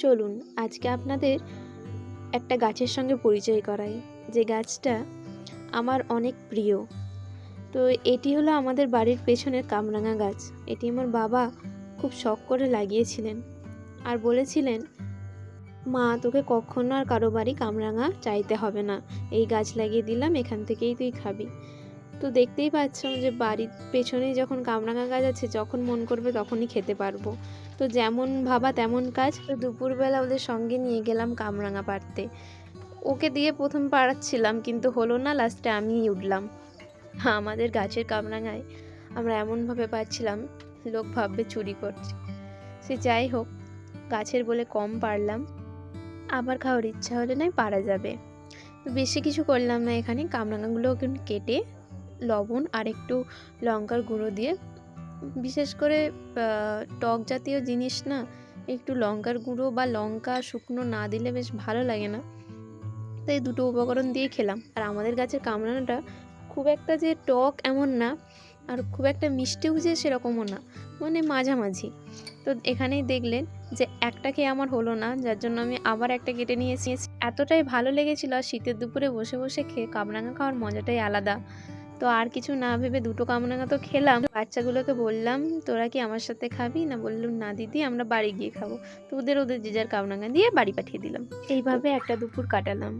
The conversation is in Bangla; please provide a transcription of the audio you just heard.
চলুন আজকে আপনাদের একটা গাছের সঙ্গে পরিচয় করাই, যে গাছটা আমার অনেক প্রিয়। তো এটি হলো আমাদের বাড়ির পেছনের কামরাঙা গাছ। এটি আমার বাবা খুব শখ করে লাগিয়েছিলেন আর বলেছিলেন, মা তোকে কখনো আর কারো বাড়ি কামরাঙা চাইতে হবে না, এই গাছ লাগিয়ে দিলাম, এখান থেকেই তুই খাবি। তো দেখতেই পাচ্ছ যে বাড়ির পেছনেই যখন কামরাঙা গাছ আছে, যখন মন করবে তখনই খেতে পারবো। তো যেমন ভাবা তেমন কাজ। তো দুপুরবেলা ওদের সঙ্গে নিয়ে গেলাম কামরাঙা পাড়তে। ওকে দিয়ে প্রথম পাড়াচ্ছিলাম, কিন্তু হলো না, লাস্টে আমিই উঠলাম। আমাদের গাছের কামরাঙায় আমরা এমনভাবে পাচ্ছিলাম লোক ভাববে চুরি করছি। সে যাই হোক, গাছের বলে কম পারলাম, আবার খাওয়ার ইচ্ছা হলে নয় পারা যাবে। তো বেশি কিছু করলাম না, এখানে কামরাঙাগুলো কেটে লবণ আর একটু লঙ্কার গুঁড়ো দিয়ে, বিশেষ করে টক জাতীয় জিনিস না, একটু লঙ্কার গুঁড়ো বা লঙ্কা শুকনো না দিলে বেশ ভালো লাগে না। তো এই দুটো উপকরণ দিয়ে খেলাম। আর আমাদের গাছের কামরাঙাটা খুব একটা যে টক এমন না, আর খুব একটা মিষ্টিও যে সেরকমও না, মানে মাঝামাঝি। তো এখানেই দেখলেন যে একটা খেয়ে আমার হলো না, যার জন্য আমি আবার একটা কেটে নিয়েছি। এতটাই ভালো লেগেছিল, আর শীতের দুপুরে বসে বসে খেয়ে কামরাঙা খাওয়ার মজাটাই আলাদা। তো আর কিছু না ভেবে দুটো কামরাঙা তো খেলাম। বাচ্চাগুলোকে বললাম, তোরা কি আমার সাথে খাবি না? বললাম না দিদি, আমরা বাড়ি গিয়ে খাবো। তো ওদের যে যার কামরাঙা দিয়ে বাড়ি পাঠিয়ে দিলাম। এইভাবে একটা দুপুর কাটালাম।